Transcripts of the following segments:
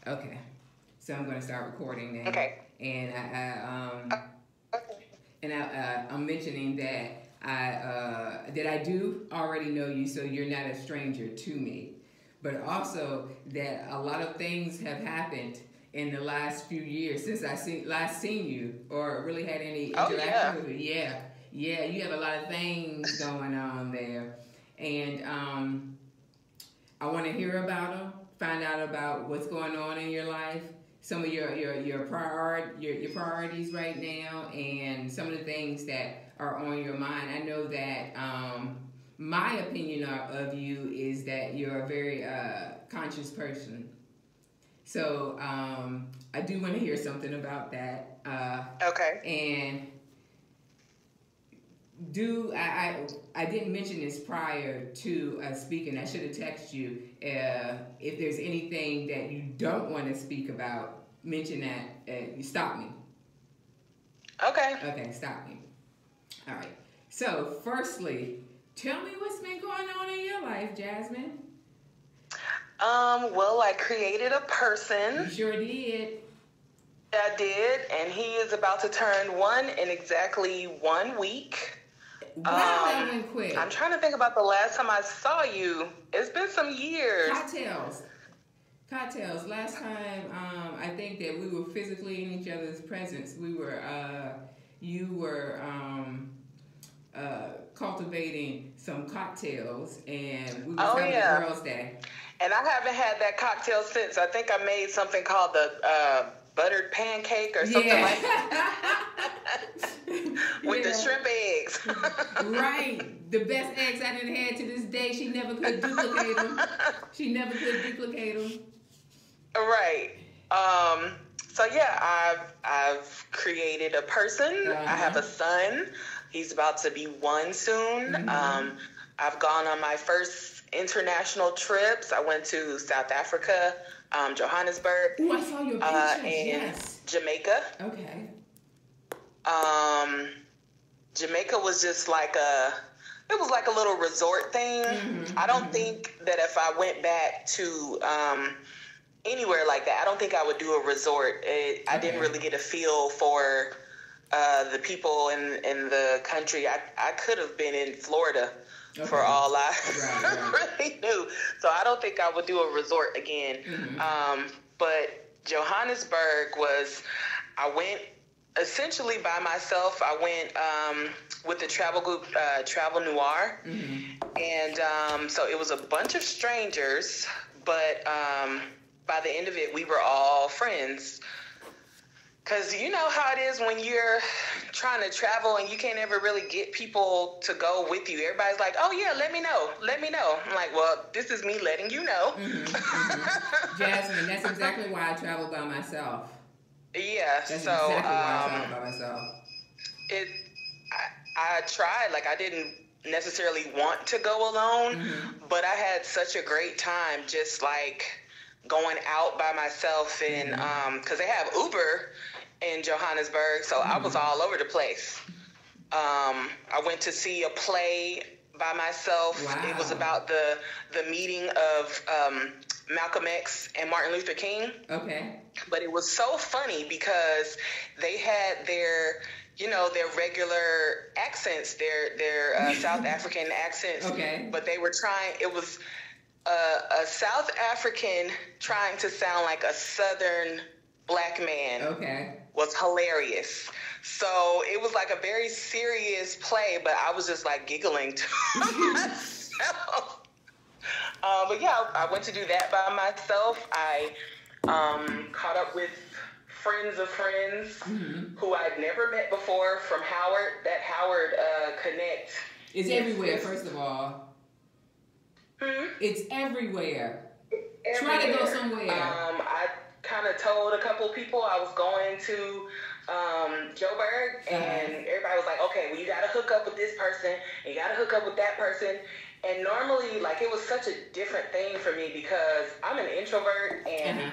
Okay. So I'm going to start recording now. Okay. And Okay. I'm mentioning that I do already know you, so you're not a stranger to me. But also that a lot of things have happened in the last few years since last seen you or really had any Oh interaction yeah. with you. Yeah, yeah, you have a lot of things going on there, and I want to hear about them, find out about what's going on in your life, some of your priorities right now, and some of the things that are on your mind. I know that my opinion of you is that you're a very conscious person. So I do want to hear something about that. Okay. And do I didn't mention this prior to speaking. I should have texted you if there's anything that you don't want to speak about. Mention that. You stop me. Okay. Okay, stop me. All right. So, firstly, tell me what's been going on in your life, Jasmine. Well, I created a You person. sure did. I did, and he is about to turn one in exactly 1 week. Wow, that went I'm quick. trying to think about the last time I saw you. It's been some years. Cocktails. Cocktails. Last time, I think that we were physically in each other's presence. You were cultivating some cocktails, and we was Oh having yeah. a girls' day. And I haven't had that cocktail since. I think I made something called the buttered pancake or something Yeah. like that with the Yeah. shrimp eggs. Right. The best eggs I done had to this day. She never could duplicate them. She never could duplicate them. Right. So yeah, I've created a person. I have Uh-huh. a son. He's about to be one soon. Mm-hmm. I've gone on my first international trips. I went to South Africa, Johannesburg, Oh, I saw your pictures. and Yes. Jamaica. Okay. Um, Jamaica was just like it was like a little resort thing. Mm-hmm. I don't Mm-hmm. think that if I went back to anywhere like that, I don't think I would do a resort. I didn't Okay. really get a feel for the people in the country. I could have been in Florida for Okay. all I Right. really knew. So I don't think I would do a resort again. Mm-hmm. But Johannesburg I went essentially by myself. I went with the travel group, Travel Noir. Mm-hmm. And so it was a bunch of strangers, but by the end of it, we were all friends. Because you know how it is when you're trying to travel and you can't ever really get people to go with you. Everybody's like, oh, yeah, let me know. Let me know. I'm like, well, this is me letting you know. Mm-hmm. Mm-hmm. Jasmine, that's exactly why I travel by myself. Yeah, That's so exactly why I travel by myself. it. I tried. Like, I didn't necessarily want to go alone, Mm-hmm. but I had such a great time just like going out by myself. And because they have Uber in Johannesburg, so I was all over the place. I went to see a play by myself. Wow. It was about the meeting of Malcolm X and Martin Luther King. Okay. But it was so funny because they had their regular accents, their South African accents. Okay. But they were trying. It was a South African trying to sound like a Southern black man. Okay. Was hilarious. So it was like a very serious play, but I was just like giggling to myself. But yeah, I went to do that by myself. I caught up with friends of friends Mm-hmm. who I'd never met before from Howard. That Howard Connect. It's everywhere, first of all. Hmm? It's everywhere. Try to go somewhere. I kind of told a couple people I was going to Joburg, and everybody was like, okay, well, you got to hook up with this person, and you got to hook up with that person. And normally, like, it was such a different thing for me because I'm an introvert and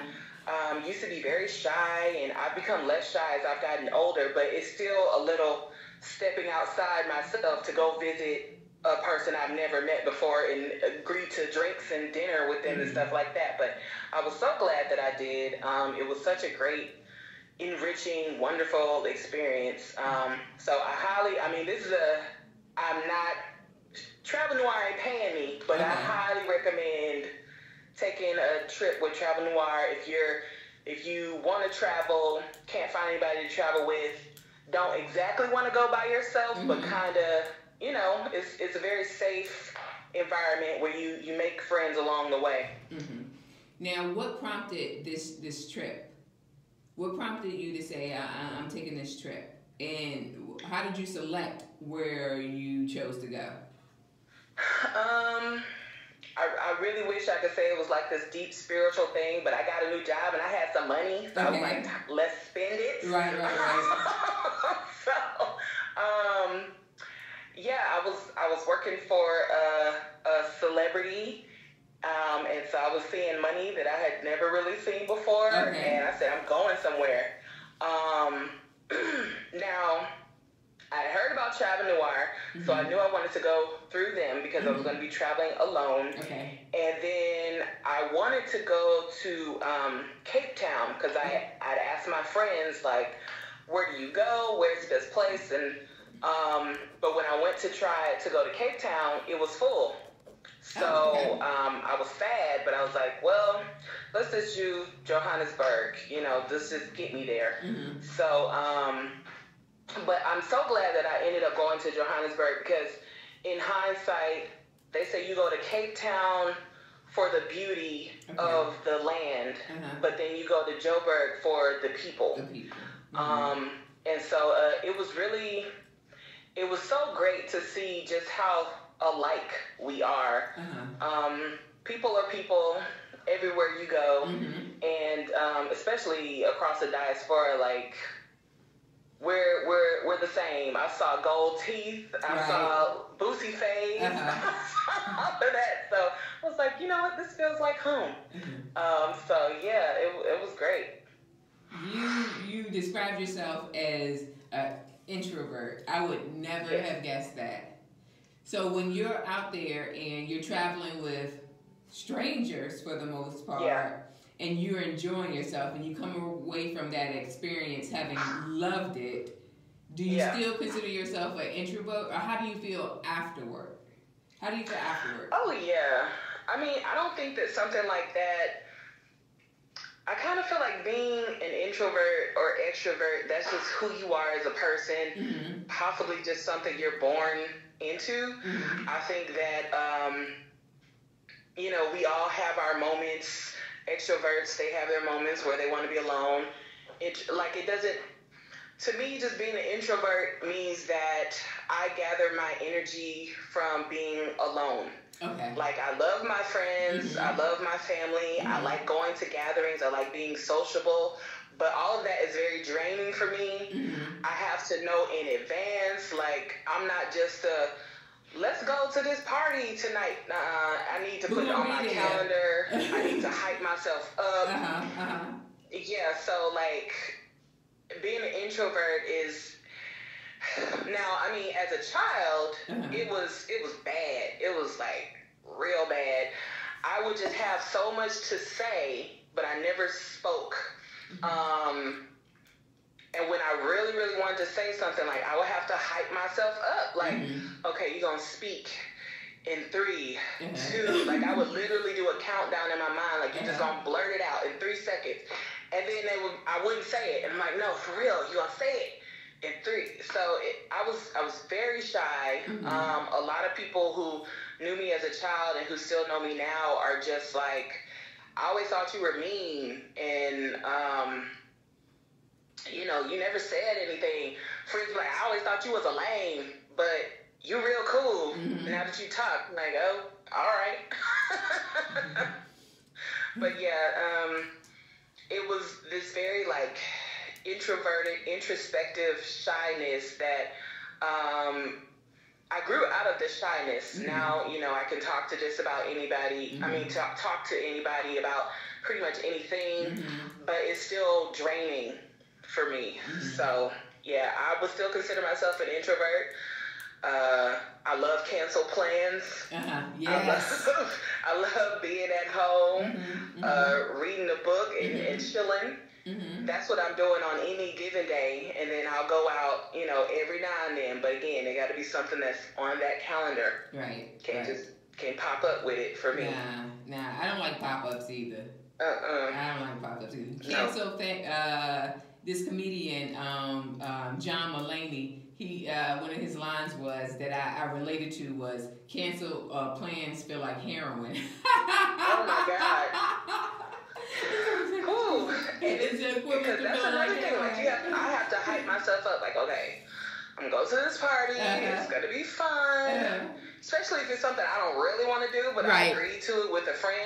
used to be very shy, and I've become less shy as I've gotten older, but it's still a little stepping outside myself to go visit a person I've never met before and agreed to drinks and dinner with them and stuff like that. But I was so glad that I did. It was such a great, enriching, wonderful experience. So Travel Noir ain't paying me, but I highly recommend taking a trip with Travel Noir. If you want to travel, can't find anybody to travel with, don't exactly want to go by yourself, but kind of, it's a very safe environment where you make friends along the way. Now, what prompted this trip? What prompted you to say, I'm taking this trip? And how did you select where you chose to go? I really wish I could say it was like this deep spiritual thing, but I got a new job and I had some money, so I was like, let's spend it. Right. So, I was working for a celebrity, and so I was seeing money that I had never really seen before, and I said, I'm going somewhere. Now, I heard about Travel Noir, so I knew I wanted to go through them because I was going to be traveling alone. And then I wanted to go to Cape Town because I'd asked my friends, like, where do you go? Where's the best place? And but when I went to try to go to Cape Town, it was full. So I was sad, but I was like, well, let's just do Johannesburg. Let's just get me there. So, but I'm so glad that I ended up going to Johannesburg because in hindsight, they say you go to Cape Town for the beauty of the land, but then you go to Joburg for the people. And so it was so great to see just how alike we are. People are people everywhere you go, and especially across the diaspora, like we're the same. I saw gold teeth. I saw boosie face. All of that. So I was like, you know what? This feels like home. So yeah, it was great. You described yourself as an introvert. I would never have guessed that. So when you're out there and you're traveling with strangers for the most part, and you're enjoying yourself and you come away from that experience having loved it, do you still consider yourself an introvert, or how do you feel afterward? How do you feel afterward? Oh, yeah. I mean, I don't think that something like that, I kind of feel like being an introvert or extrovert, that's just who you are as a person, possibly just something you're born into. I think that, we all have our moments. Extroverts, they have their moments where they want to be alone. To me, just being an introvert means that I gather my energy from being alone. Like, I love my friends, I love my family, I like going to gatherings, I like being sociable, but all of that is very draining for me. I have to know in advance, like, I'm not just let's go to this party tonight. I need to put it on my calendar. I need to hype myself up. Yeah, so like being an introvert is now, I mean, as a child, it was bad. It was like real bad. I would just have so much to say, but I never spoke. And when I really, really wanted to say something, like, I would have to hype myself up. Like, okay, you're going to speak in 3, 2. Like, I would literally do a countdown in my mind. Like, you're just going to blurt it out in 3 seconds. And then I wouldn't say it. And I'm like, no, for real, you're going to say it in 3. So I was very shy. A lot of people who knew me as a child and who still know me now are just like, I always thought you were mean. And, you never said anything. Friends were like, I always thought you was a lame, but you real cool. Now that you talk, I'm like, oh, all right. But yeah, it was this very like introverted, introspective shyness that I grew out of the shyness. Now, I can talk to just about anybody. I mean, talk to anybody about pretty much anything, but it's still draining for me. So yeah, I would still consider myself an introvert. I love cancel plans. Yes. I love being at home, reading a book and chilling. That's what I'm doing on any given day, and then I'll go out, every now and then. But again, it got to be something that's on that calendar. Right. Can't pop up with it for me. Nah, I don't like pop-ups either. I don't like pop-ups either. Cancel this comedian, John Mulaney. He one of his lines was that I related to was cancel plans feel like heroin. Oh my God. Ooh. It's the equivalent because that's another thing. Like I have to hype myself up. Like, okay, I'm gonna go to this party. It's gonna be fun. Especially if it's something I don't really want to do, but I agreed to it with a friend.